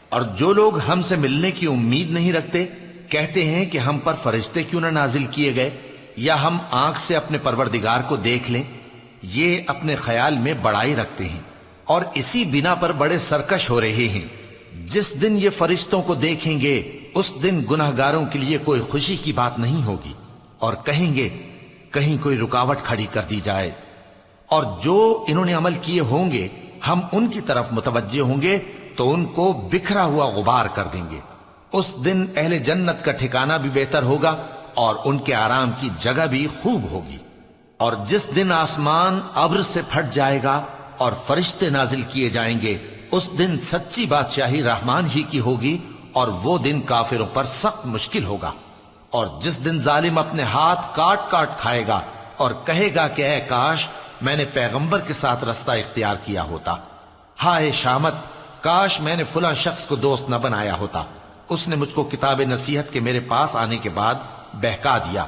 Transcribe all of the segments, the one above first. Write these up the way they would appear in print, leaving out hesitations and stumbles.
اور جو لوگ ہم سے ملنے کی امید نہیں رکھتے کہتے ہیں کہ ہم پر فرشتے کیوں نہ نازل کیے گئے یا ہم آنکھ سے اپنے پروردگار کو دیکھ لیں. یہ اپنے خیال میں بڑائی رکھتے ہیں اور اسی بنا پر بڑے سرکش ہو رہے ہیں. جس دن یہ فرشتوں کو دیکھیں گے اس دن گناہگاروں کے لیے کوئی خوشی کی بات نہیں ہوگی اور کہیں گے کہیں کوئی رکاوٹ کھڑی کر دی جائے. اور جو انہوں نے عمل کیے ہوں گے ہم ان کی طرف متوجہ ہوں گے تو ان کو بکھرا ہوا غبار کر دیں گے. اس دن اہل جنت کا ٹھکانہ بھی بہتر ہوگا اور ان کے آرام کی جگہ بھی خوب ہوگی. اور جس دن آسمان ابر سے پھٹ جائے گا اور فرشتے نازل کیے جائیں گے اس دن سچی بادشاہی رحمان ہی کی ہوگی اور وہ دن کافروں پر سخت مشکل ہوگا. اور جس دن ظالم اپنے ہاتھ کاٹ کاٹ کھائے گا اور کہے گا کہ اے کاش میں نے پیغمبر کے ساتھ رستہ اختیار کیا ہوتا. ہائے شامت، کاش میں نے فلاں شخص کو دوست نہ بنایا ہوتا. اس نے مجھ کو کتاب نصیحت کے میرے پاس آنے کے بعد بہکا دیا.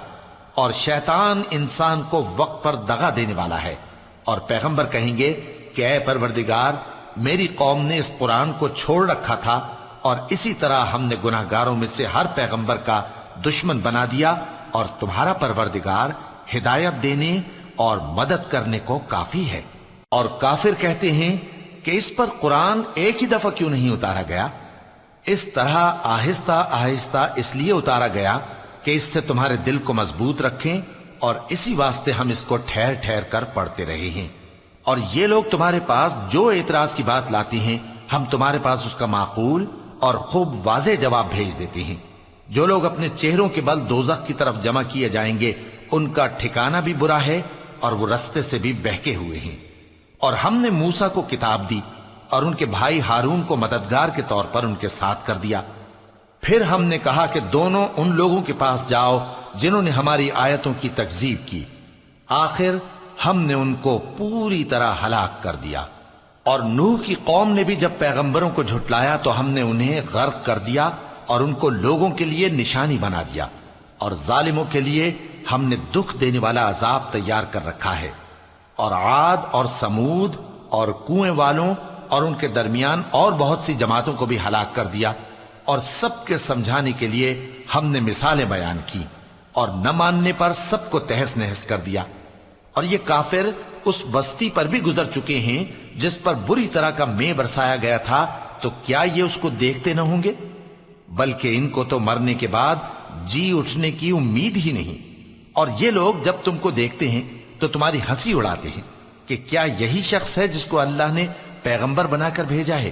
اور شیطان انسان کو وقت پر دغا دینے والا ہے. اور پیغمبر کہیں گے کہ اے پروردگار، میری قوم نے اس قرآن کو چھوڑ رکھا تھا اور اسی طرح ہم نے گناہگاروں میں سے ہر پیغمبر کا دشمن بنا دیا اور تمہارا پروردگار ہدایت دینے اور مدد کرنے کو کافی ہے. اور کافر کہتے ہیں کہ اس پر قرآن ایک ہی دفعہ کیوں نہیں اتارا گیا؟ اس طرح آہستہ آہستہ اس لیے اتارا گیا کہ اس سے تمہارے دل کو مضبوط رکھیں اور اسی واسطے ہم اس کو ٹھہر ٹھہر کر پڑھتے رہے ہیں. اور یہ لوگ تمہارے پاس جو اعتراض کی بات لاتی ہیں ہم تمہارے پاس اس کا معقول اور خوب واضح جواب بھیج دیتے ہیں. جو لوگ اپنے چہروں کے بل دوزخ کی طرف جمع کیے جائیں گے ان کا ٹھکانہ بھی برا ہے اور وہ رستے سے بھی بہکے ہوئے ہیں. اور ہم نے موسیٰ کو کتاب دی اور ان کے بھائی ہارون کو مددگار کے طور پر ان کے ساتھ کر دیا. پھر ہم نے کہا کہ دونوں ان لوگوں کے پاس جاؤ جنہوں نے ہماری آیتوں کی تکذیب کی. آخر ہم نے ان کو پوری طرح ہلاک کر دیا. اور نوح کی قوم نے بھی جب پیغمبروں کو جھٹلایا تو ہم نے انہیں غرق کر دیا اور ان کو لوگوں کے لیے نشانی بنا دیا. اور ظالموں کے لیے ہم نے دکھ دینے والا عذاب تیار کر رکھا ہے. اور عاد اور سمود اور کنویں والوں اور ان کے درمیان اور بہت سی جماعتوں کو بھی ہلاک کر دیا. اور سب کے سمجھانے کے لیے ہم نے مثالیں بیان کی اور نہ ماننے پر سب کو تہس نہس کر دیا. اور یہ کافر اس بستی پر بھی گزر چکے ہیں جس پر بری طرح کا مے برسایا گیا تھا، تو کیا یہ اس کو دیکھتے نہ ہوں گے؟ بلکہ ان کو تو مرنے کے بعد جی اٹھنے کی امید ہی نہیں. اور یہ لوگ جب تم کو دیکھتے ہیں تو تمہاری ہنسی اڑاتے ہیں کہ کیا یہی شخص ہے جس کو اللہ نے پیغمبر بنا کر بھیجا ہے؟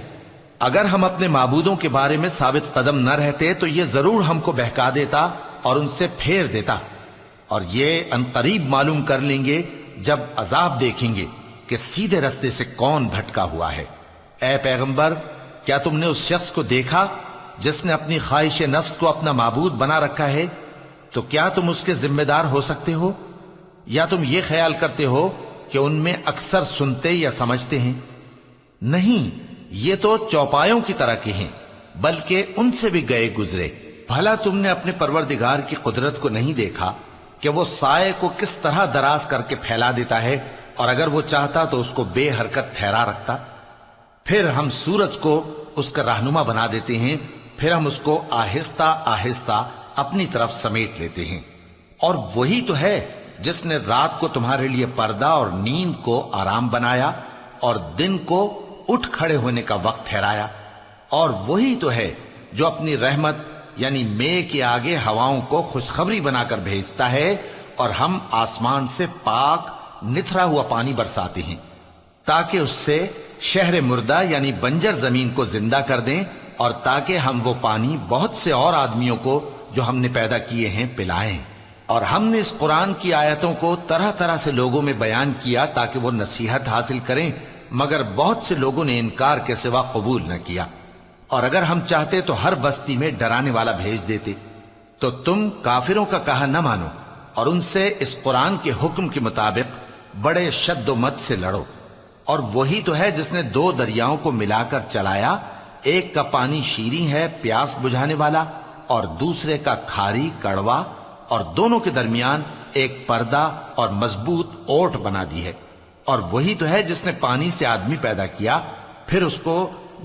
اگر ہم اپنے معبودوں کے بارے میں ثابت قدم نہ رہتے تو یہ ضرور ہم کو بہکا دیتا اور ان سے پھیر دیتا. اور یہ انقریب معلوم کر لیں گے جب عذاب دیکھیں گے کہ سیدھے رستے سے کون بھٹکا ہوا ہے. اے پیغمبر، کیا تم نے اس شخص کو دیکھا جس نے اپنی خواہش نفس کو اپنا معبود بنا رکھا ہے؟ تو کیا تم اس کے ذمہ دار ہو سکتے ہو؟ یا تم یہ خیال کرتے ہو کہ ان میں اکثر سنتے یا سمجھتے ہیں؟ نہیں، یہ تو چوپایوں کی طرح کے ہیں، بلکہ ان سے بھی گئے گزرے. بھلا تم نے اپنے پروردگار کی قدرت کو نہیں دیکھا کہ وہ سائے کو کس طرح دراز کر کے پھیلا دیتا ہے اور اگر وہ چاہتا تو اس کو بے حرکت ٹھہرا رکھتا؟ پھر ہم سورج کو اس کا رہنما بنا دیتے ہیں، پھر ہم اس کو آہستہ آہستہ اپنی طرف سمیٹ لیتے ہیں. اور وہی تو ہے جس نے رات کو تمہارے لیے پردہ اور نیند کو آرام بنایا اور دن کو اٹھ کھڑے ہونے کا وقت ٹھہرایا. اور وہی تو ہے جو اپنی رحمت یعنی مے کے آگے ہواؤں کو خوشخبری بنا کر بھیجتا ہے اور ہم آسمان سے پاک نتھرا ہوا پانی برساتے ہیں تاکہ اس سے شہر مردہ یعنی بنجر زمین کو زندہ کر دیں اور تاکہ ہم وہ پانی بہت سے اور آدمیوں کو جو ہم نے پیدا کیے ہیں پلائیں. اور ہم نے اس قرآن کی آیتوں کو طرح طرح سے لوگوں میں بیان کیا تاکہ وہ نصیحت حاصل کریں، مگر بہت سے لوگوں نے انکار کے سوا قبول نہ کیا. اور اگر ہم چاہتے تو ہر بستی میں ڈرانے والا بھیج دیتے. تو تم کافروں کا کہا نہ مانو اور ان سے اس قرآن کے حکم کے مطابق بڑے شد و مت سے لڑو. اور وہی تو ہے جس نے دو دریاؤں کو ملا کر چلایا، ایک کا پانی شیریں ہے پیاس بجھانے والا اور دوسرے کا کھاری کڑوا، اور دونوں کے درمیان ایک پردہ اور مضبوط اوٹ بنا دی ہے. اور وہی تو ہے جس نے پانی سے آدمی پیدا کیا، پھر اس کو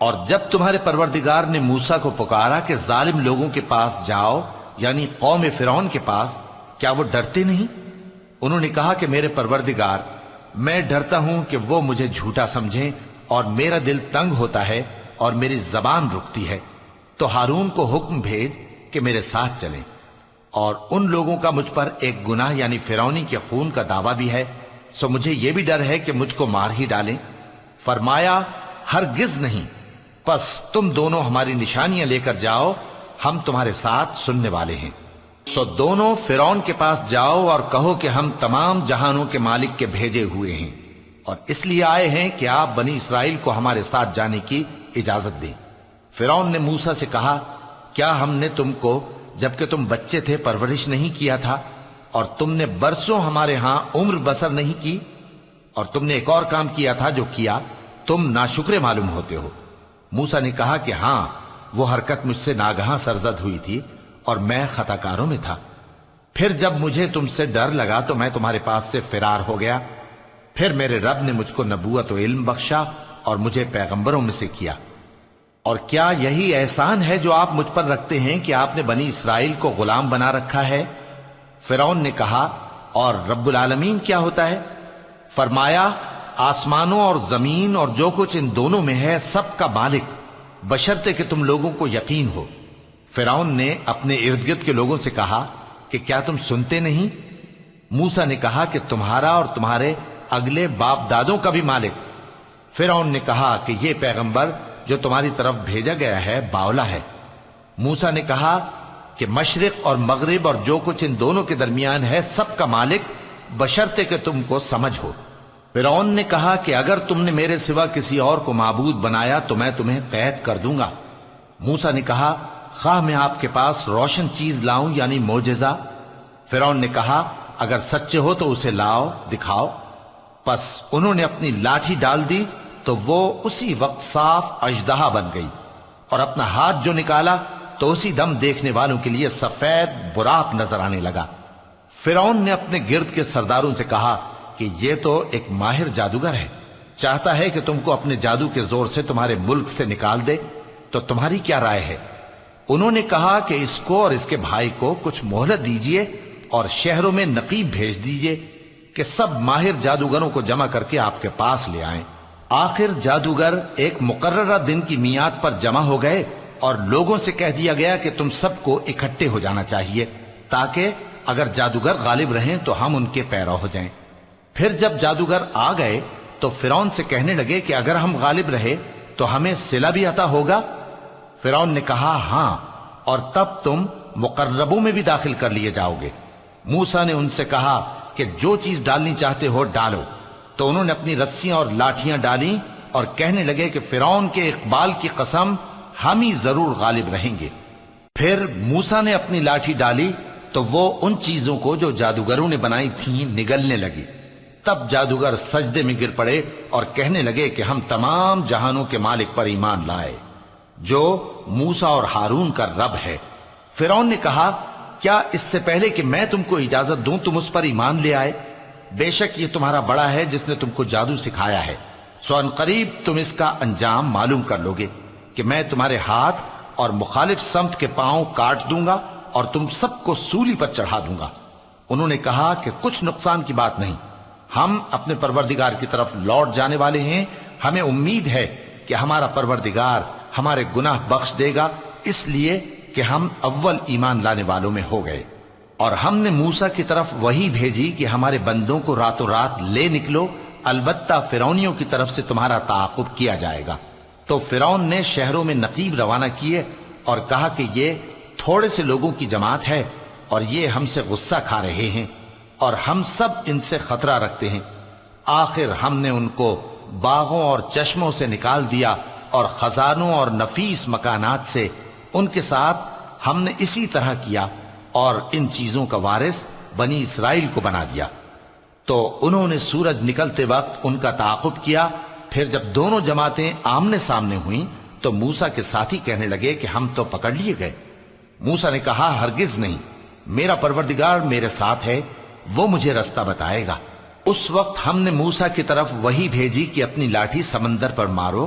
اور جب تمہارے پروردگار نے موسیٰ کو پکارا کہ ظالم لوگوں کے پاس جاؤ، یعنی قوم فرعون کے پاس، کیا وہ ڈرتے نہیں؟ انہوں نے کہا کہ میرے پروردگار، میں ڈرتا ہوں کہ وہ مجھے جھوٹا سمجھیں، اور میرا دل تنگ ہوتا ہے اور میری زبان رکتی ہے، تو ہارون کو حکم بھیج کہ میرے ساتھ چلیں۔ اور ان لوگوں کا مجھ پر ایک گناہ یعنی فرعونی کے خون کا دعویٰ بھی ہے، سو مجھے یہ بھی ڈر ہے کہ مجھ کو مار ہی ڈالیں۔ فرمایا ہرگز نہیں، پس تم دونوں ہماری نشانیاں لے کر جاؤ، ہم تمہارے ساتھ سننے والے ہیں۔ سو دونوں فرعون کے پاس جاؤ اور کہو کہ ہم تمام جہانوں کے مالک کے بھیجے ہوئے ہیں، اور اس لیے آئے ہیں کہ آپ بنی اسرائیل کو ہمارے ساتھ جانے کی اجازت دیں۔ فرعون نے موسیٰ سے کہا، کیا ہم نے تم کو جبکہ تم بچے تھے پرورش نہیں کیا تھا، اور تم نے برسوں ہمارے ہاں عمر بسر نہیں کی؟ اور تم نے ایک اور کام کیا تھا جو کیا، تم ناشکرے معلوم ہوتے ہو۔ موسیٰ نے کہا کہ ہاں، وہ حرکت مجھ سے ناگہاں سرزد ہوئی تھی اور میں خطا کاروں میں تھا۔ پھر جب مجھے تم سے ڈر لگا تو میں تمہارے پاس سے فرار ہو گیا۔ پھر میرے رب نے مجھ کو نبوت و علم بخشا اور مجھے پیغمبروں میں سے کیا۔ اور کیا یہی احسان ہے جو آپ مجھ پر رکھتے ہیں کہ آپ نے بنی اسرائیل کو غلام بنا رکھا ہے؟ فرعون نے کہا، اور رب العالمین کیا ہوتا ہے؟ فرمایا، آسمانوں اور زمین اور جو کچھ ان دونوں میں ہے سب کا مالک، بشرطے کہ تم لوگوں کو یقین ہو۔ فرعون نے اپنے ارد گرد کے لوگوں سے کہا کہ کیا تم سنتے نہیں؟ موسیٰ نے کہا کہ تمہارا اور تمہارے اگلے باپ دادوں کا بھی مالک۔ فرعون نے کہا کہ یہ پیغمبر جو تمہاری طرف بھیجا گیا ہے باولا ہے۔ موسیٰ نے کہا کہ مشرق اور مغرب اور جو کچھ ان دونوں کے درمیان ہے سب کا مالک، بشرطے کہ تم کو سمجھ ہو۔ فرعون نے کہا کہ اگر تم نے میرے سوا کسی اور کو معبود بنایا تو میں تمہیں قید کر دوں گا۔ موسیٰ نے کہا، خواہ میں آپ کے پاس روشن چیز لاؤں یعنی معجزہ؟ فرعون نے کہا، اگر سچے ہو تو اسے لاؤ، دکھاؤ۔ پس انہوں نے اپنی لاٹھی ڈال دی تو وہ اسی وقت صاف اژدہا بن گئی، اور اپنا ہاتھ جو نکالا تو اسی دم دیکھنے والوں کے لیے سفید براق نظر آنے لگا۔ فرعون نے اپنے گرد کے سرداروں سے کہا کہ یہ تو ایک ماہر جادوگر ہے، چاہتا ہے کہ تم کو اپنے جادو کے زور سے تمہارے ملک سے نکال دے، تو تمہاری کیا رائے ہے؟ انہوں نے کہا کہ اس کو اور اس کے بھائی کو کچھ مہلت دیجئے اور شہروں میں نقیب بھیج دیجئے کہ سب ماہر جادوگروں کو جمع کر کے آپ کے پاس لے آئیں۔ آخر جادوگر ایک مقررہ دن کی میعاد پر جمع ہو گئے اور لوگوں سے کہہ دیا گیا کہ تم سب کو اکٹھے ہو جانا چاہیے، تاکہ اگر جادوگر غالب رہیں تو ہم ان کے پیرو ہو جائیں۔ پھر جب جادوگر آ گئے تو فرعون سے کہنے لگے کہ اگر ہم غالب رہے تو ہمیں صلہ بھی عطا ہوگا؟ فرعون نے کہا، ہاں، اور تب تم مقربوں میں بھی داخل کر لیے جاؤ گے۔ موسیٰ نے ان سے کہا کہ جو چیز ڈالنی چاہتے ہو ڈالو، تو انہوں نے اپنی رسیاں اور لاٹھیاں ڈالیں اور کہنے لگے کہ فرعون کے اقبال کی قسم، ہم ہی ضرور غالب رہیں گے۔ پھر موسیٰ نے اپنی لاٹھی ڈالی تو وہ ان چیزوں کو جو جادوگروں نے بنائی تھیں نگلنے لگی۔ تب جادوگر سجدے میں گر پڑے اور کہنے لگے کہ ہم تمام جہانوں کے مالک پر ایمان لائے، جو موسیٰ اور ہارون کا رب ہے۔ فرعون نے کہا، کیا اس سے پہلے کہ میں تم کو اجازت دوں تم اس پر ایمان لے آئے؟ بے شک یہ تمہارا بڑا ہے جس نے تم کو جادو سکھایا ہے، سو ان قریب تم اس کا انجام معلوم کر لوگے کہ میں تمہارے ہاتھ اور مخالف سمت کے پاؤں کاٹ دوں گا اور تم سب کو سولی پر چڑھا دوں گا۔ انہوں نے کہا کہ کچھ نقصان کی بات نہیں، ہم اپنے پروردگار کی طرف لوٹ جانے والے ہیں، ہمیں امید ہے کہ ہمارا پروردگار ہمارے گناہ بخش دے گا، اس لیے کہ ہم اول ایمان لانے والوں میں ہو گئے۔ اور ہم نے موسیٰ کی طرف وحی بھیجی کہ ہمارے بندوں کو راتوں رات لے نکلو، البتہ فرعونیوں کی طرف سے تمہارا تعاقب کیا جائے گا۔ تو فرعون نے شہروں میں نقیب روانہ کیے اور کہا کہ یہ تھوڑے سے لوگوں کی جماعت ہے اور یہ ہم سے غصہ کھا رہے ہیں اور ہم سب ان سے خطرہ رکھتے ہیں۔ آخر ہم نے ان کو باغوں اور چشموں سے نکال دیا اور خزانوں اور نفیس مکانات سے، ان کے ساتھ ہم نے اسی طرح کیا اور ان چیزوں کا وارث بنی اسرائیل کو بنا دیا۔ تو انہوں نے سورج نکلتے وقت ان کا تعاقب کیا۔ پھر جب دونوں جماعتیں آمنے سامنے ہوئیں تو موسیٰ کے ساتھی کہنے لگے کہ ہم تو پکڑ لیے گئے۔ موسیٰ نے کہا، ہرگز نہیں، میرا پروردگار میرے ساتھ ہے، وہ مجھے رستہ بتائے گا۔ اس وقت ہم نے موسیٰ کی طرف وحی بھیجی کہ اپنی لاٹھی سمندر پر مارو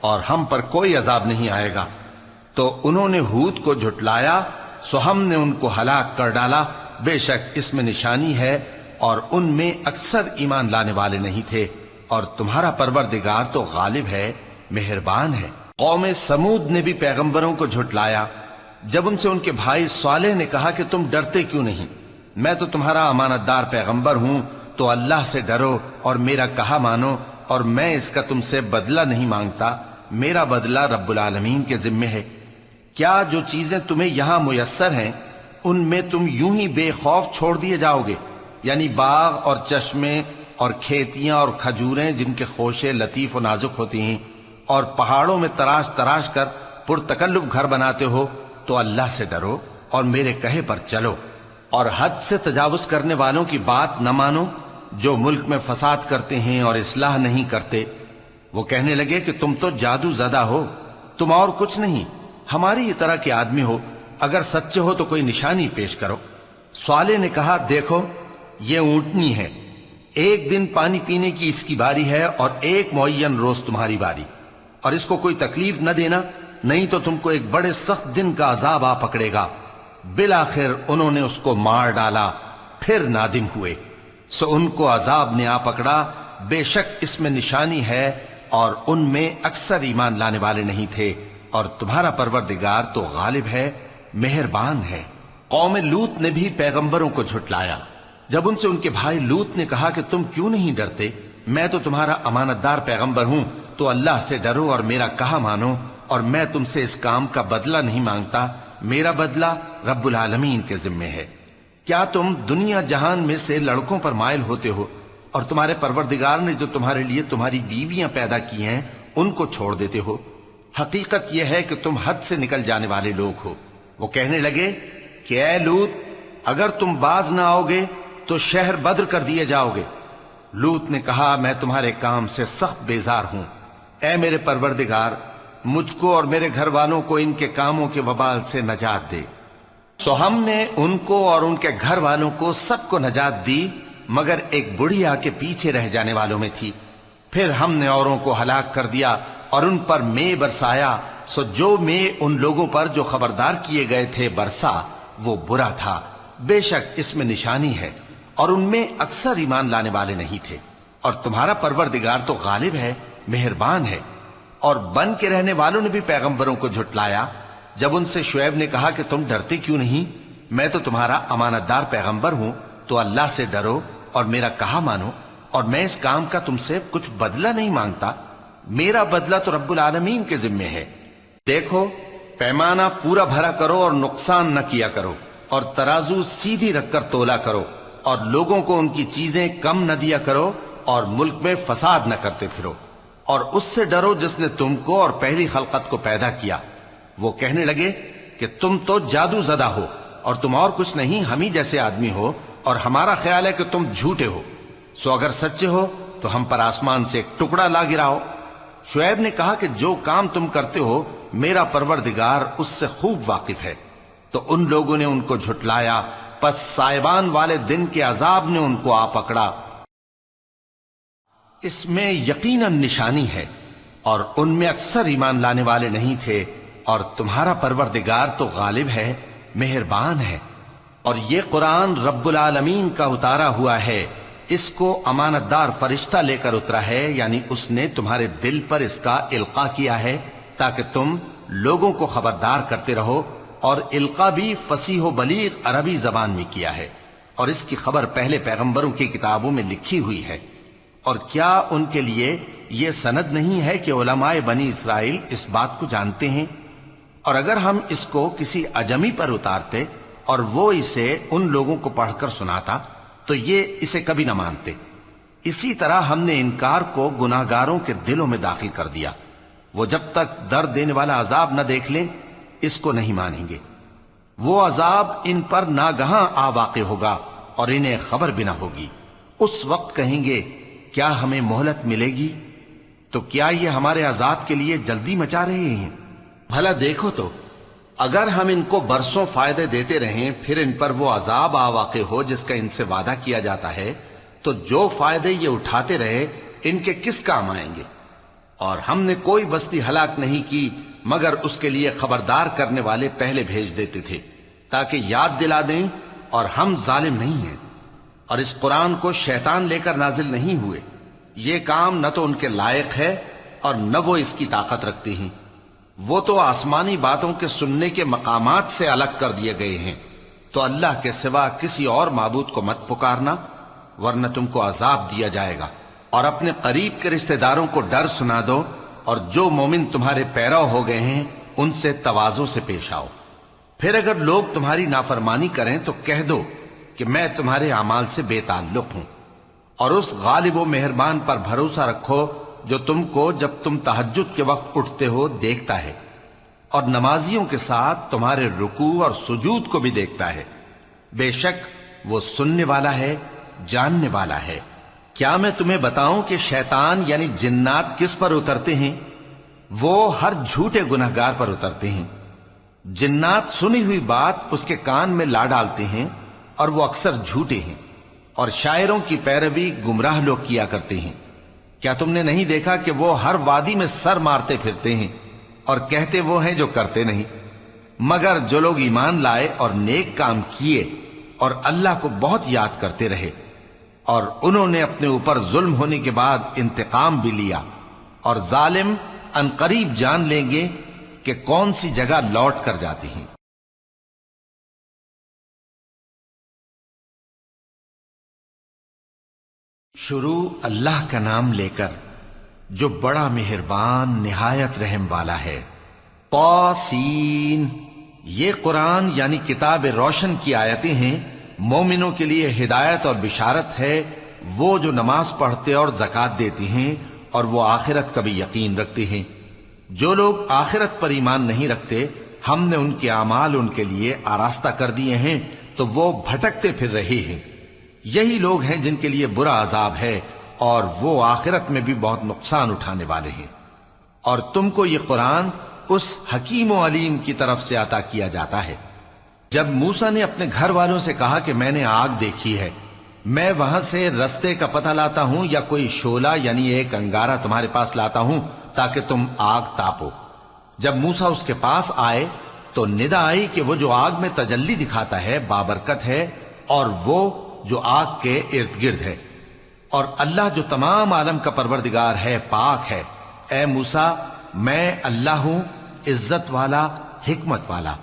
اور ہم پر کوئی عذاب نہیں آئے گا۔ تو انہوں نے ہود کو جھٹلایا، سو ہم نے ان کو ہلاک کر ڈالا، بے شک اس میں نشانی ہے اور ان میں اکثر ایمان لانے والے نہیں تھے، اور تمہارا پروردگار تو غالب ہے، مہربان ہے۔ قوم سمود نے بھی پیغمبروں کو جھٹلایا جب ان سے ان کے بھائی صالح نے کہا کہ تم ڈرتے کیوں نہیں، میں تو تمہارا امانت دار پیغمبر ہوں، تو اللہ سے ڈرو اور میرا کہا مانو، اور میں اس کا تم سے بدلہ نہیں مانگتا، میرا بدلہ رب العالمین کے ذمے ہے۔ کیا جو چیزیں تمہیں یہاں میسر ہیں ان میں تم یوں ہی بے خوف چھوڑ دیے جاؤ گے؟ یعنی باغ اور چشمے اور کھیتیاں اور کھجوریں جن کے خوشے لطیف و نازک ہوتی ہیں، اور پہاڑوں میں تراش تراش کر پرتکلف گھر بناتے ہو، تو اللہ سے ڈرو اور میرے کہے پر چلو، اور حد سے تجاوز کرنے والوں کی بات نہ مانو جو ملک میں فساد کرتے ہیں اور اصلاح نہیں کرتے۔ وہ کہنے لگے کہ تم تو جادو زدہ ہو، تم اور کچھ نہیں، ہماری طرح کے آدمی ہو، اگر سچے ہو تو کوئی نشانی پیش کرو۔ صالح نے کہا دیکھو یہ اونٹنی ہے، ایک دن پانی پینے کی اس کی باری ہے اور ایک معین روز تمہاری باری، اور اس کو کوئی تکلیف نہ دینا، نہیں تو تم کو ایک بڑے سخت دن کا عذاب آ پکڑے گا۔ بالآخر انہوں نے اس کو مار ڈالا، پھر نادم ہوئے، سو ان کو عذاب نے آ پکڑا، بے شک اس میں نشانی ہے اور ان میں اکثر ایمان لانے والے نہیں تھے، اور تمہارا پروردگار تو غالب ہے، مہربان ہے۔ قوم لوط نے بھی پیغمبروں کو جھٹلایا جب ان سے ان کے بھائی لوط نے کہا کہ تم کیوں نہیں ڈرتے، میں تو تمہارا امانت دار پیغمبر ہوں، تو اللہ سے ڈرو اور میرا کہا مانو، اور میں تم سے اس کام کا بدلہ نہیں مانگتا، میرا بدلہ رب العالمین کے ذمے ہے۔ کیا تم دنیا جہان میں سے لڑکوں پر مائل ہوتے ہو اور تمہارے پروردگار نے جو تمہارے لیے تمہاری بیویاں پیدا کی ہیں ان کو چھوڑ دیتے ہو؟ حقیقت یہ ہے کہ تم حد سے نکل جانے والے لوگ ہو۔ وہ کہنے لگے کہ اے لوط، اگر تم باز نہ آؤ گے تو شہر بدر کر دیے جاؤ گے۔ لوط نے کہا میں تمہارے کام سے سخت بیزار ہوں، اے میرے پروردگار مجھ کو اور میرے گھر والوں کو ان کے کاموں کے وبال سے نجات دے۔ سو ہم نے ان کو اور ان کے گھر والوں کو سب کو نجات دی، مگر ایک بڑھیا کے پیچھے رہ جانے والوں میں تھی۔ پھر ہم نے اوروں کو ہلاک کر دیا اور ان پر مے برسایا، سو جو مے ان لوگوں پر جو خبردار کیے گئے تھے برسا وہ برا تھا، بے شک اس میں نشانی ہے، اور ان میں اکثر ایمان لانے والے نہیں تھے، اور تمہارا پروردگار تو غالب ہے، مہربان ہے۔ اور بن کے رہنے والوں نے بھی پیغمبروں کو جھٹلایا جب ان سے شعیب نے کہا کہ تم ڈرتے کیوں نہیں، میں تو تمہارا امانت دار پیغمبر ہوں، تو اللہ سے ڈرو اور میرا کہا مانو، اور میں اس کام کا تم سے کچھ بدلہ نہیں مانگتا، میرا بدلہ تو رب العالمین کے ذمے ہے۔ دیکھو پیمانہ پورا بھرا کرو اور نقصان نہ کیا کرو، اور ترازو سیدھی رکھ کر تولا کرو، اور لوگوں کو ان کی چیزیں کم نہ دیا کرو، اور ملک میں فساد نہ کرتے پھرو، اور اس سے ڈرو جس نے تم کو اور پہلی خلقت کو پیدا کیا۔ وہ کہنے لگے کہ تم تو جادو زدہ ہو اور تم اور کچھ نہیں، ہم ہی جیسے آدمی ہو، اور ہمارا خیال ہے کہ تم جھوٹے ہو، سو اگر سچے ہو تو ہم پر آسمان سے ایک ٹکڑا لا گراؤ۔ شعیب نے کہا کہ جو کام تم کرتے ہو میرا پروردگار اس سے خوب واقف ہے۔ تو ان لوگوں نے ان کو جھٹلایا، پس سائبان والے دن کے عذاب نے ان کو آ پکڑا۔ اس میں یقیناً نشانی ہے اور ان میں اکثر ایمان لانے والے نہیں تھے، اور تمہارا پروردگار تو غالب ہے، مہربان ہے۔ اور یہ قرآن رب العالمین کا اتارا ہوا ہے، اس کو امانت دار فرشتہ لے کر اترا ہے، یعنی اس نے تمہارے دل پر اس کا القاء کیا ہے تاکہ تم لوگوں کو خبردار کرتے رہو، اور القاء بھی فصیح و بلیغ عربی زبان میں کیا ہے، اور اس کی خبر پہلے پیغمبروں کی کتابوں میں لکھی ہوئی ہے۔ اور کیا ان کے لیے یہ سند نہیں ہے کہ علماء بنی اسرائیل اس بات کو جانتے ہیں؟ اور اگر ہم اس کو کسی اجمی پر اتارتے اور وہ اسے ان لوگوں کو پڑھ کر سناتا تو یہ اسے کبھی نہ مانتے۔ اسی طرح ہم نے انکار کو گناہگاروں کے دلوں میں داخل کر دیا، وہ جب تک درد دینے والا عذاب نہ دیکھ لیں اس کو نہیں مانیں گے۔ وہ عذاب ان پر ناگہاں آ واقع ہوگا اور انہیں خبر بھی نہ ہوگی۔ اس وقت کہیں گے کیا ہمیں مہلت ملے گی؟ تو کیا یہ ہمارے عذاب کے لیے جلدی مچا رہے ہیں؟ بھلا دیکھو تو اگر ہم ان کو برسوں فائدے دیتے رہیں پھر ان پر وہ عذاب آ واقع ہو جس کا ان سے وعدہ کیا جاتا ہے، تو جو فائدے یہ اٹھاتے رہے ان کے کس کام آئیں گے؟ اور ہم نے کوئی بستی ہلاک نہیں کی مگر اس کے لیے خبردار کرنے والے پہلے بھیج دیتے تھے تاکہ یاد دلا دیں، اور ہم ظالم نہیں ہیں۔ اور اس قرآن کو شیطان لے کر نازل نہیں ہوئے، یہ کام نہ تو ان کے لائق ہے اور نہ وہ اس کی طاقت رکھتے ہیں۔ وہ تو آسمانی باتوں کے سننے کے مقامات سے الگ کر دیے گئے ہیں۔ تو اللہ کے سوا کسی اور معبود کو مت پکارنا، ورنہ تم کو عذاب دیا جائے گا۔ اور اپنے قریب کے رشتہ داروں کو ڈر سنا دو، اور جو مومن تمہارے پیرو ہو گئے ہیں ان سے تواضع سے پیش آؤ۔ پھر اگر لوگ تمہاری نافرمانی کریں تو کہہ دو کہ میں تمہارے اعمال سے بے تعلق ہوں، اور اس غالب و مہربان پر بھروسہ رکھو جو تم کو جب تم تہجد کے وقت اٹھتے ہو دیکھتا ہے، اور نمازیوں کے ساتھ تمہارے رکوع اور سجود کو بھی دیکھتا ہے۔ بے شک وہ سننے والا ہے، جاننے والا ہے۔ کیا میں تمہیں بتاؤں کہ شیطان یعنی جنات کس پر اترتے ہیں؟ وہ ہر جھوٹے گنہگار پر اترتے ہیں۔ جنات سنی ہوئی بات اس کے کان میں لا ڈالتے ہیں، اور وہ اکثر جھوٹے ہیں، اور شاعروں کی پیروی گمراہ لوگ کیا کرتے ہیں۔ کیا تم نے نہیں دیکھا کہ وہ ہر وادی میں سر مارتے پھرتے ہیں اور کہتے وہ ہیں جو کرتے نہیں؟ مگر جو لوگ ایمان لائے اور نیک کام کیے اور اللہ کو بہت یاد کرتے رہے، اور انہوں نے اپنے اوپر ظلم ہونے کے بعد انتقام بھی لیا، اور ظالم عنقریب جان لیں گے کہ کون سی جگہ لوٹ کر جاتی ہیں۔ شروع اللہ کا نام لے کر جو بڑا مہربان نہایت رحم والا ہے۔ طاسین، یہ قرآن یعنی کتاب روشن کی آیتیں ہیں، مومنوں کے لیے ہدایت اور بشارت ہے، وہ جو نماز پڑھتے اور زکوٰۃ دیتے ہیں اور وہ آخرت کا بھی یقین رکھتے ہیں۔ جو لوگ آخرت پر ایمان نہیں رکھتے ہم نے ان کے اعمال ان کے لیے آراستہ کر دیے ہیں تو وہ بھٹکتے پھر رہے ہیں۔ یہی لوگ ہیں جن کے لیے برا عذاب ہے اور وہ آخرت میں بھی بہت نقصان اٹھانے والے ہیں۔ اور تم کو یہ قرآن اس حکیم و علیم کی طرف سے عطا کیا جاتا ہے۔ جب موسیٰ نے اپنے گھر والوں سے کہا کہ میں نے آگ دیکھی ہے، میں وہاں سے رستے کا پتہ لاتا ہوں یا کوئی شعلہ یعنی ایک انگارہ تمہارے پاس لاتا ہوں تاکہ تم آگ تاپو۔ جب موسیٰ اس کے پاس آئے تو ندا آئی کہ وہ جو آگ میں تجلی دکھاتا ہے بابرکت ہے، اور وہ جو آگ کے ارد گرد ہے، اور اللہ جو تمام عالم کا پروردگار ہے پاک ہے۔ اے موسیٰ، میں اللہ ہوں، عزت والا، حکمت والا،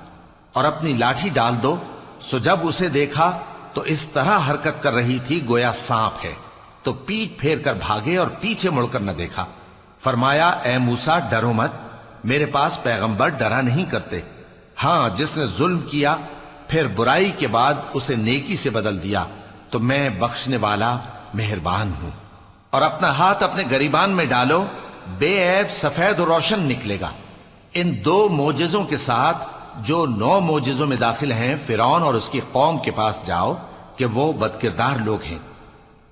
اور اپنی لاٹھی ڈال دو۔ سو جب اسے دیکھا تو اس طرح حرکت کر رہی تھی گویا سانپ ہے، تو پیٹ پھیر کر بھاگے اور پیچھے مڑ کر نہ دیکھا۔ فرمایا اے موسیٰ ڈرو مت، میرے پاس پیغمبر ڈرا نہیں کرتے۔ ہاں جس نے ظلم کیا پھر برائی کے بعد اسے نیکی سے بدل دیا تو میں بخشنے والا مہربان ہوں۔ اور اپنا ہاتھ اپنے گریبان میں ڈالو، بے عیب سفید و روشن نکلے گا۔ ان 2 معجزوں کے ساتھ جو 9 معجزوں میں داخل ہیں فرعون اور اس کی قوم کے پاس جاؤ کہ وہ بدکردار لوگ ہیں۔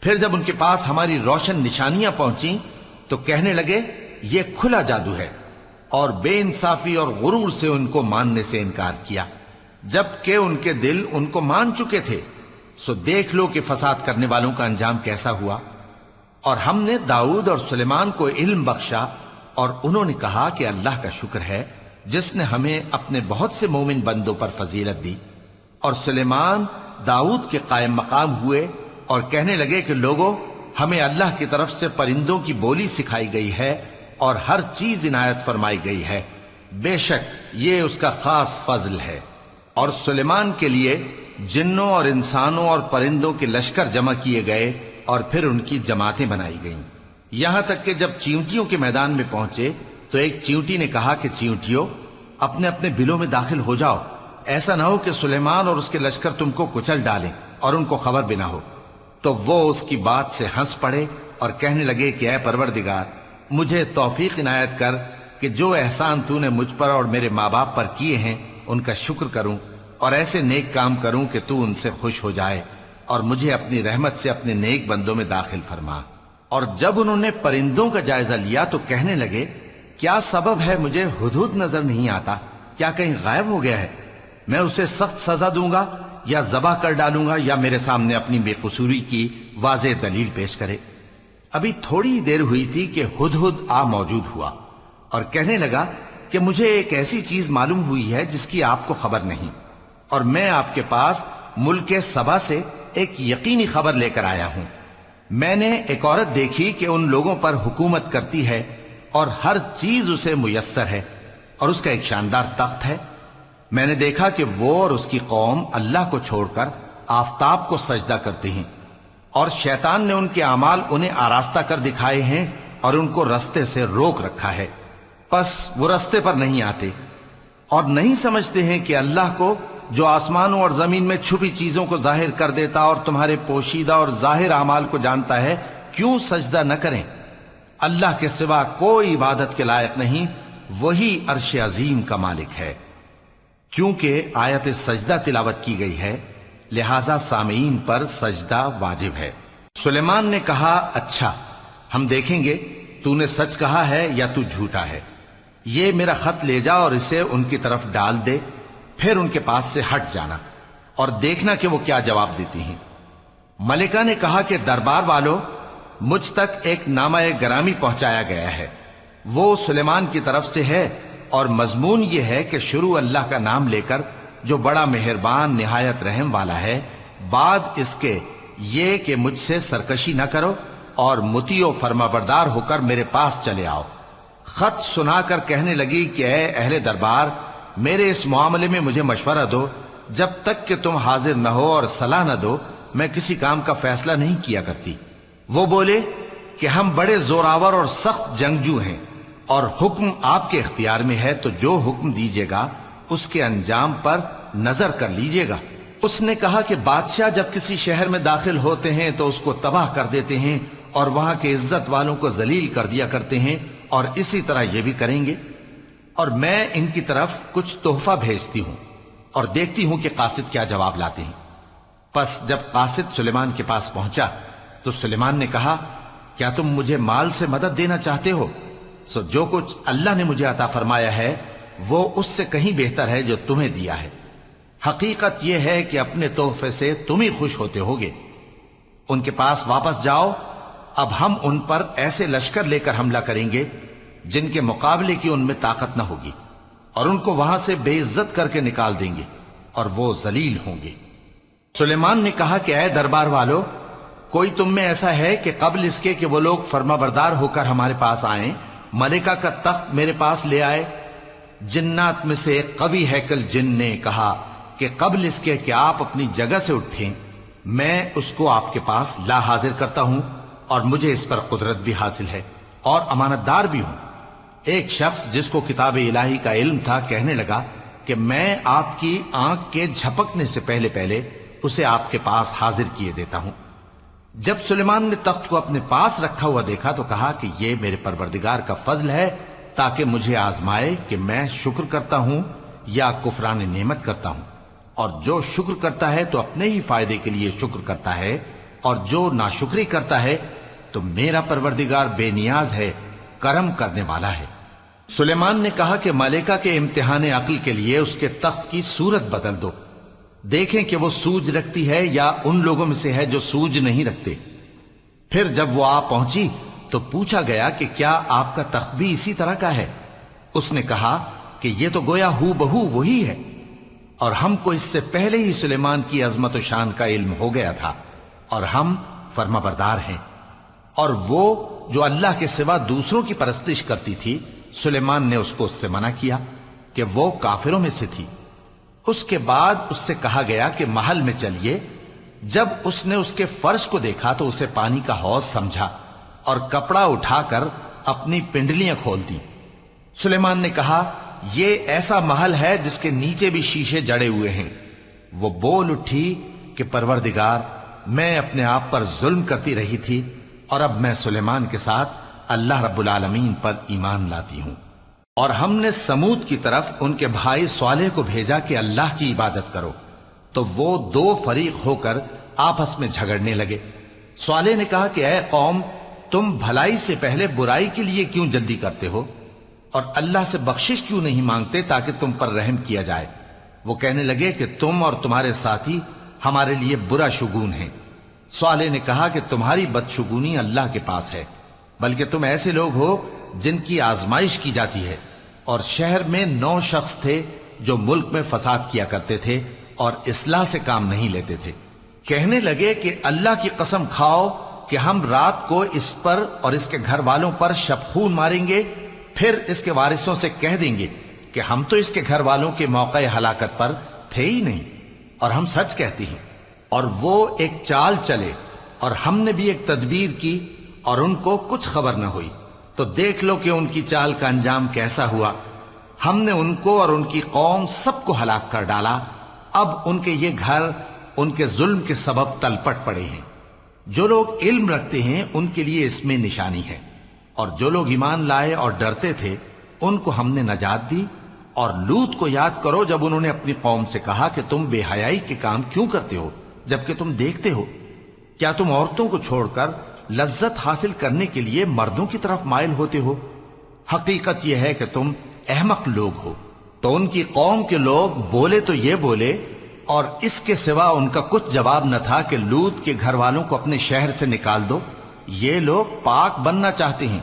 پھر جب ان کے پاس ہماری روشن نشانیاں پہنچیں تو کہنے لگے یہ کھلا جادو ہے، اور بے انصافی اور غرور سے ان کو ماننے سے انکار کیا، جبکہ ان کے دل ان کو مان چکے تھے۔ سو دیکھ لو کہ فساد کرنے والوں کا انجام کیسا ہوا۔ اور ہم نے داؤد اور سلیمان کو علم بخشا، اور انہوں نے کہا کہ اللہ کا شکر ہے جس نے ہمیں اپنے بہت سے مومن بندوں پر فضیلت دی۔ اور سلیمان داؤد کے قائم مقام ہوئے اور کہنے لگے کہ لوگوں، ہمیں اللہ کی طرف سے پرندوں کی بولی سکھائی گئی ہے اور ہر چیز عنایت فرمائی گئی ہے، بے شک یہ اس کا خاص فضل ہے۔ اور سلیمان کے لیے جنوں اور انسانوں اور پرندوں کے لشکر جمع کیے گئے اور پھر ان کی جماعتیں بنائی گئیں، یہاں تک کہ جب چیونٹیوں کے میدان میں پہنچے تو ایک چیونٹی نے کہا کہ چیونٹیوں اپنے اپنے بلوں میں داخل ہو جاؤ، ایسا نہ ہو کہ سلیمان اور اس کے لشکر تم کو کچل ڈالیں اور ان کو خبر بھی نہ ہو۔ تو وہ اس کی بات سے ہنس پڑے اور کہنے لگے کہ اے پروردگار، مجھے توفیق عنایت کر کہ جو احسان تو نے مجھ پر اور میرے ماں باپ پر کیے ہیں ان کا شکر کروں اور ایسے نیک کام کروں کہ تو ان سے خوش ہو جائے، اور مجھے اپنی رحمت سے اپنے نیک بندوں میں داخل فرما۔ اور جب انہوں نے پرندوں کا جائزہ لیا تو کہنے لگے کیا سبب ہے مجھے ہدہد نظر نہیں آتا؟ کیا کہیں غائب ہو گیا ہے؟ میں اسے سخت سزا دوں گا یا ذبح کر ڈالوں گا یا میرے سامنے اپنی بے قصوری کی واضح دلیل پیش کرے۔ ابھی تھوڑی دیر ہوئی تھی کہ ہدہد آ موجود ہوا اور کہنے لگا کہ مجھے ایک ایسی چیز معلوم ہوئی ہے جس کی آپ کو خبر نہیں، اور میں آپ کے پاس ملک سبا سے ایک یقینی خبر لے کر آیا ہوں۔ میں نے ایک عورت دیکھی کہ ان لوگوں پر حکومت کرتی ہے اور ہر چیز اسے میسر ہے، اور اس کا ایک شاندار تخت ہے۔ میں نے دیکھا کہ وہ اور اس کی قوم اللہ کو چھوڑ کر آفتاب کو سجدہ کرتے ہیں، اور شیطان نے ان کے اعمال انہیں آراستہ کر دکھائے ہیں اور ان کو رستے سے روک رکھا ہے، پس وہ رستے پر نہیں آتے، اور نہیں سمجھتے ہیں کہ اللہ کو جو آسمانوں اور زمین میں چھپی چیزوں کو ظاہر کر دیتا اور تمہارے پوشیدہ اور ظاہر اعمال کو جانتا ہے، کیوں سجدہ نہ کریں؟ اللہ کے سوا کوئی عبادت کے لائق نہیں، وہی عرش عظیم کا مالک ہے۔ چونکہ آیت سجدہ تلاوت کی گئی ہے، لہذا سامعین پر سجدہ واجب ہے۔ سلیمان نے کہا، اچھا، ہم دیکھیں گے تو نے سچ کہا ہے یا تو جھوٹا ہے۔ یہ میرا خط لے جا اور اسے ان کی طرف ڈال دے، پھر ان کے پاس سے ہٹ جانا اور دیکھنا کہ وہ کیا جواب دیتی ہیں۔ ملکہ نے کہا کہ دربار والو، مجھ تک ایک نامہ گرامی پہنچایا گیا ہے، وہ سلیمان کی طرف سے ہے، اور مضمون یہ ہے کہ شروع اللہ کا نام لے کر جو بڑا مہربان نہایت رحم والا ہے، بعد اس کے یہ کہ مجھ سے سرکشی نہ کرو اور مطیع و فرما بردار ہو کر میرے پاس چلے آؤ۔ خط سنا کر کہنے لگی کہ اے اہل دربار، میرے اس معاملے میں مجھے مشورہ دو، جب تک کہ تم حاضر نہ ہو اور صلاح نہ دو میں کسی کام کا فیصلہ نہیں کیا کرتی۔ وہ بولے کہ ہم بڑے زوراور اور سخت جنگجو ہیں، اور حکم آپ کے اختیار میں ہے، تو جو حکم دیجیے گا اس کے انجام پر نظر کر لیجیے گا۔ اس نے کہا کہ بادشاہ جب کسی شہر میں داخل ہوتے ہیں تو اس کو تباہ کر دیتے ہیں اور وہاں کے عزت والوں کو ذلیل کر دیا کرتے ہیں، اور اسی طرح یہ بھی کریں گے، اور میں ان کی طرف کچھ تحفہ بھیجتی ہوں اور دیکھتی ہوں کہ قاصد کیا جواب لاتے ہیں۔ پس جب قاصد سلیمان کے پاس پہنچا تو سلیمان نے کہا، کیا تم مجھے مال سے مدد دینا چاہتے ہو؟ سو جو کچھ اللہ نے مجھے عطا فرمایا ہے وہ اس سے کہیں بہتر ہے جو تمہیں دیا ہے۔ حقیقت یہ ہے کہ اپنے تحفے سے تم ہی خوش ہوتے ہوگے۔ ان کے پاس واپس جاؤ، اب ہم ان پر ایسے لشکر لے کر حملہ کریں گے جن کے مقابلے کی ان میں طاقت نہ ہوگی، اور ان کو وہاں سے بے عزت کر کے نکال دیں گے اور وہ ذلیل ہوں گے۔ سلیمان نے کہا کہ اے دربار والو، کوئی تم میں ایسا ہے کہ قبل اس کے کہ وہ لوگ فرما بردار ہو کر ہمارے پاس آئیں، ملکہ کا تخت میرے پاس لے آئے؟ جنات میں سے ایک قوی ہیکل جن نے کہا کہ قبل اس کے کہ آپ اپنی جگہ سے اٹھیں میں اس کو آپ کے پاس لا حاضر کرتا ہوں، اور مجھے اس پر قدرت بھی حاصل ہے اور امانت دار بھی ہوں۔ ایک شخص جس کو کتاب الہی کا علم تھا کہنے لگا کہ میں آپ کی آنکھ کے جھپکنے سے پہلے پہلے اسے آپ کے پاس حاضر کیے دیتا ہوں۔ جب سلیمان نے تخت کو اپنے پاس رکھا ہوا دیکھا تو کہا کہ یہ میرے پروردگار کا فضل ہے تاکہ مجھے آزمائے کہ میں شکر کرتا ہوں یا کفران نعمت کرتا ہوں، اور جو شکر کرتا ہے تو اپنے ہی فائدے کے لیے شکر کرتا ہے، اور جو ناشکری کرتا ہے تو میرا پروردگار بے نیاز ہے، کرم کرنے والا ہے۔ سلیمان نے کہا کہ ملکہ کے امتحان عقل کے لیے اس کے تخت کی صورت بدل دو، دیکھیں کہ وہ سوج رکھتی ہے یا ان لوگوں میں سے ہے جو سوج نہیں رکھتے۔ پھر جب وہ آ پہنچی تو پوچھا گیا کہ کیا آپ کا تخت بھی اسی طرح کا ہے؟ اس نے کہا کہ یہ تو گویا ہو بہو وہی ہے، اور ہم کو اس سے پہلے ہی سلیمان کی عظمت و شان کا علم ہو گیا تھا، اور ہم فرما بردار ہیں۔ اور وہ جو اللہ کے سوا دوسروں کی پرستش کرتی تھی، سلیمان نے اس کو اس سے منع کیا کہ وہ کافروں میں سے تھی۔ اس کے بعد اس سے کہا گیا کہ محل میں چلیے۔ جب اس نے اس کے فرش کو دیکھا تو اسے پانی کا حوض سمجھا اور کپڑا اٹھا کر اپنی پنڈلیاں کھول دی۔ سلیمان نے کہا یہ ایسا محل ہے جس کے نیچے بھی شیشے جڑے ہوئے ہیں۔ وہ بول اٹھی کہ پروردگار، میں اپنے آپ پر ظلم کرتی رہی تھی، اور اب میں سلیمان کے ساتھ اللہ رب العالمین پر ایمان لاتی ہوں۔ اور ہم نے سمود کی طرف ان کے بھائی صالح کو بھیجا کہ اللہ کی عبادت کرو، تو وہ دو فریق ہو کر آپس میں جھگڑنے لگے۔ صالح نے کہا کہ اے قوم، تم بھلائی سے پہلے برائی کے لیے کیوں جلدی کرتے ہو، اور اللہ سے بخشش کیوں نہیں مانگتے تاکہ تم پر رحم کیا جائے؟ وہ کہنے لگے کہ تم اور تمہارے ساتھی ہمارے لیے برا شگون ہیں۔ صالح نے کہا کہ تمہاری بدشگونی اللہ کے پاس ہے، بلکہ تم ایسے لوگ ہو جن کی آزمائش کی جاتی ہے، اور شہر میں 9 شخص تھے جو ملک میں فساد کیا کرتے تھے اور اصلاح سے کام نہیں لیتے تھے۔ کہنے لگے کہ اللہ کی قسم کھاؤ کہ ہم رات کو اس پر اور اس کے گھر والوں پر شبخون ماریں گے، پھر اس کے وارثوں سے کہہ دیں گے کہ ہم تو اس کے گھر والوں کے موقع ہلاکت پر تھے ہی نہیں، اور ہم سچ کہتے ہیں۔ اور وہ ایک چال چلے، اور ہم نے بھی ایک تدبیر کی، اور ان کو کچھ خبر نہ ہوئی۔ تو دیکھ لو کہ ان کی چال کا انجام کیسا ہوا۔ ہم نے ان کو اور ان کی قوم سب کو ہلاک کر ڈالا۔ اب ان کے یہ گھر ان کے ظلم کے سبب تلپٹ پڑے ہیں۔ جو لوگ علم رکھتے ہیں ان کے لیے اس میں نشانی ہے، اور جو لوگ ایمان لائے اور ڈرتے تھے ان کو ہم نے نجات دی۔ اور لوط کو یاد کرو جب انہوں نے اپنی قوم سے کہا کہ تم بے حیائی کے کام کیوں کرتے ہو جبکہ تم دیکھتے ہو؟ کیا تم عورتوں کو چھوڑ کر لذت حاصل کرنے کے لیے مردوں کی طرف مائل ہوتے ہو؟ حقیقت یہ ہے کہ تم احمق لوگ ہو۔ تو ان کی قوم کے لوگ بولے تو یہ بولے، اور اس کے سوا ان کا کچھ جواب نہ تھا کہ لوط کے گھر والوں کو اپنے شہر سے نکال دو، یہ لوگ پاک بننا چاہتے ہیں۔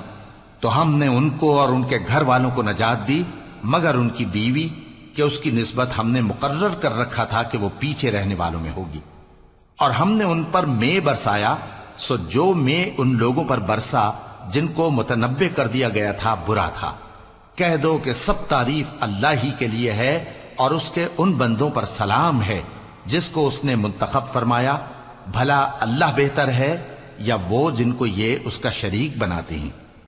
تو ہم نے ان کو اور ان کے گھر والوں کو نجات دی، مگر ان کی بیوی کہ اس کی نسبت ہم نے مقرر کر رکھا تھا کہ وہ پیچھے رہنے والوں میں ہوگی۔ اور ہم نے ان پر مے برسایا، سو جو مے ان لوگوں پر برسا جن کو متنبع کر دیا گیا تھا برا تھا۔ کہہ دو کہ سب تعریف اللہ ہی کے لیے ہے، اور اس کے ان بندوں پر سلام ہے جس کو اس نے منتخب فرمایا۔ بھلا اللہ بہتر ہے یا وہ جن کو یہ اس کا شریک بناتے ہیں؟